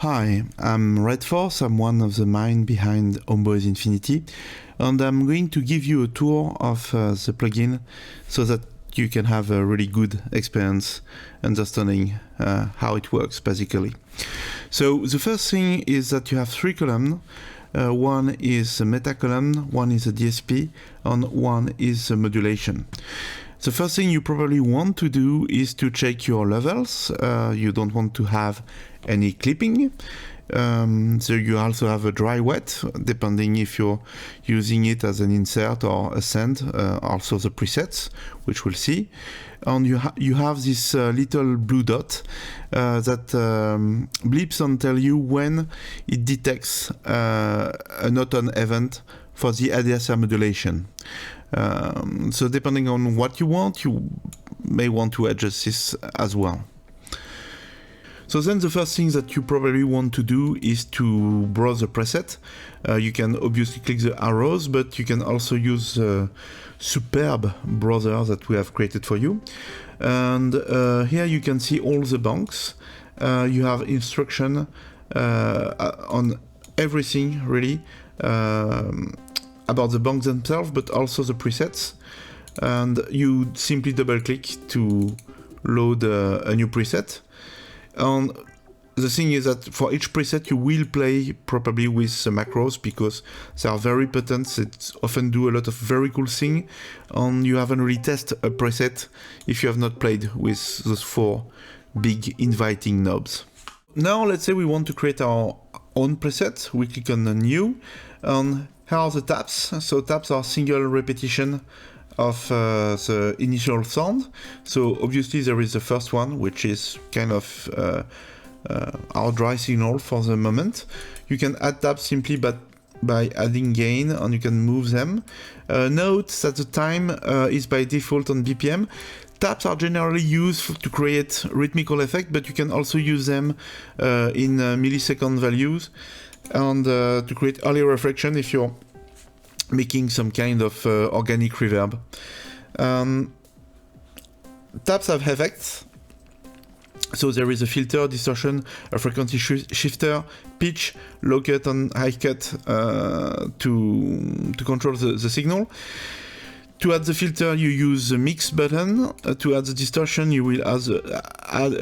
Hi, I'm Redforce, I'm one of the mind behind Ohmboyz Infinity, and I'm going to give you a tour of the plugin so that you can have a really good experience understanding how it works basically. So the first thing is that you have three columns. One is a meta column, one is a DSP, and one is a modulation. The first thing you probably want to do is to check your levels. You don't want to have any clipping. So you also have a dry wet, depending if you're using it as an insert or a send, also the presets, which we'll see. And you have this little blue dot that bleeps and tell you when it detects an auto-on event for the ADSR modulation. So depending on what you want, you may want to adjust this as well. So then the first thing that you probably want to do is to browse the preset. You can obviously click the arrows, but you can also use the superb browser that we have created for you. And here you can see all the banks. You have instruction on everything really, about the banks themselves, but also the presets. And you simply double click to load a new preset. And the thing is that for each preset you will play probably with the macros because they are very potent. It often do a lot of very cool things, and you haven't really tested a preset if you have not played with those four big inviting knobs. Now let's say we want to create our own preset. We click on the new, and here are the taps. So taps are single repetition of the initial sound. So obviously there is the first one, which is kind of our dry signal for the moment. You can add taps simply by adding gain, and you can move them. Note that the time is by default on BPM. Taps are generally used to create rhythmical effect, but you can also use them in millisecond values and to create early reflection if you're making some kind of organic reverb. Taps have effects. So there is a filter, distortion, a frequency shifter, pitch, low cut and high cut to control the signal. To add the filter, you use the mix button. To add the distortion, you will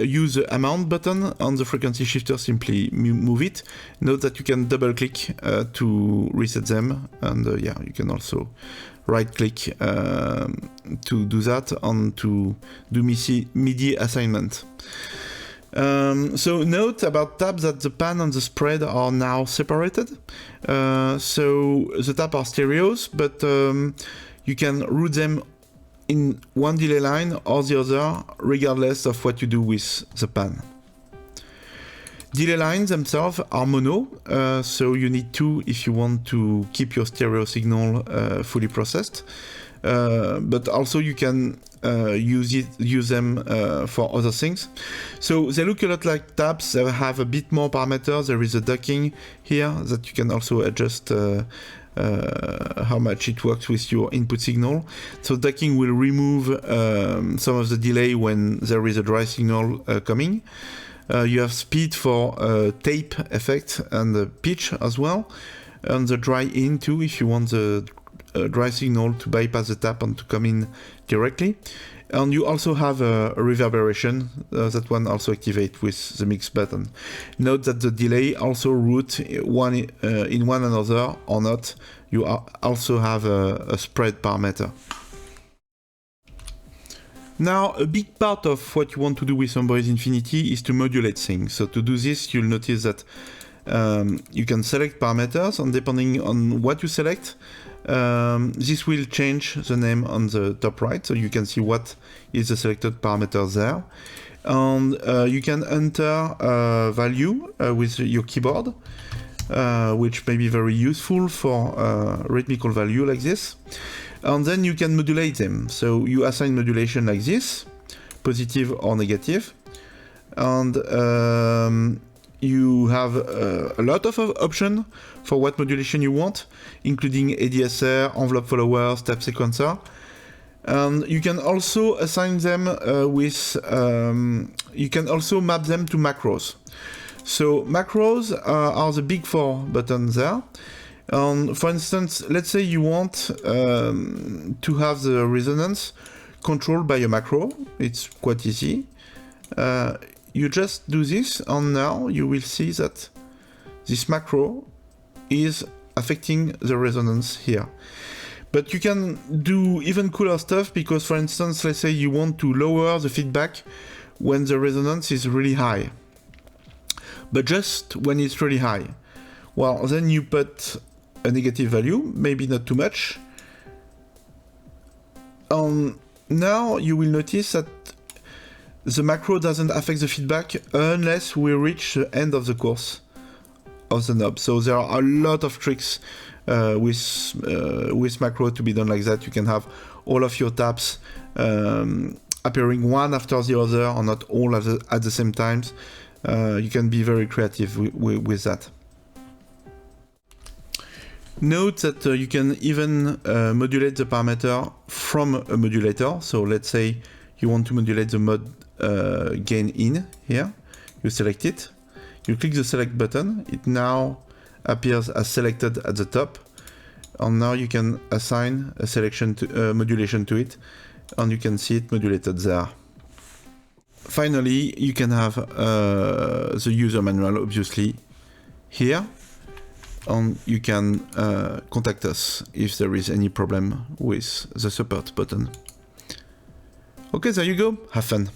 use the amount button. On the frequency shifter, simply move it. Note that you can double click to reset them, and yeah, you can also right click to do that and to do MIDI assignment. So note about tabs that the pan and the spread are now separated. So the tabs are stereos, but you can route them in one delay line or the other, regardless of what you do with the pan. Delay lines themselves are mono, so you need two if you want to keep your stereo signal fully processed. But also you can use them for other things. So they look a lot like tabs. They have a bit more parameters. There is a ducking here that you can also adjust how much it works with your input signal. So ducking will remove some of the delay when there is a dry signal coming. You have speed for tape effect and the pitch as well, and the dry in too if you want the dry signal to bypass the tap and to come in directly. And you also have a reverberation, that one also activate with the mix button. Note that the delay also route one in one another or not. You also have a spread parameter. Now, a big part of what you want to do with Ohmboyz Infinity is to modulate things. So to do this, you'll notice that you can select parameters, and depending on what you select, this will change the name on the top right, so you can see what is the selected parameter there. And you can enter value with your keyboard, which may be very useful for rhythmical value like this. And then you can modulate them. So you assign modulation like this, positive or negative. And you have a lot of options for what modulation you want, including ADSR, envelope follower, step sequencer. And you can also assign them you can also map them to macros. So macros are the big 4 buttons there. For instance, let's say you want to have the resonance controlled by a macro. It's quite easy. You just do this, and now you will see that this macro is affecting the resonance here. But you can do even cooler stuff, because for instance, let's say you want to lower the feedback when the resonance is really high. But just when it's really high. Well, then you put a negative value, maybe not too much. Now you will notice that the macro doesn't affect the feedback unless we reach the end of the course of the knob. So there are a lot of tricks with macro to be done like that. You can have all of your taps appearing one after the other, or not all at the same time. You can be very creative with that. Note that you can even modulate the parameter from a modulator. So let's say you want to modulate the mod gain in here. You select it. You click the select button. It now appears as selected at the top. And now you can assign a selection to modulation to it, and you can see it modulated there. Finally, you can have the user manual, obviously, here. And you can contact us if there is any problem with the support button. Okay, there you go. Have fun.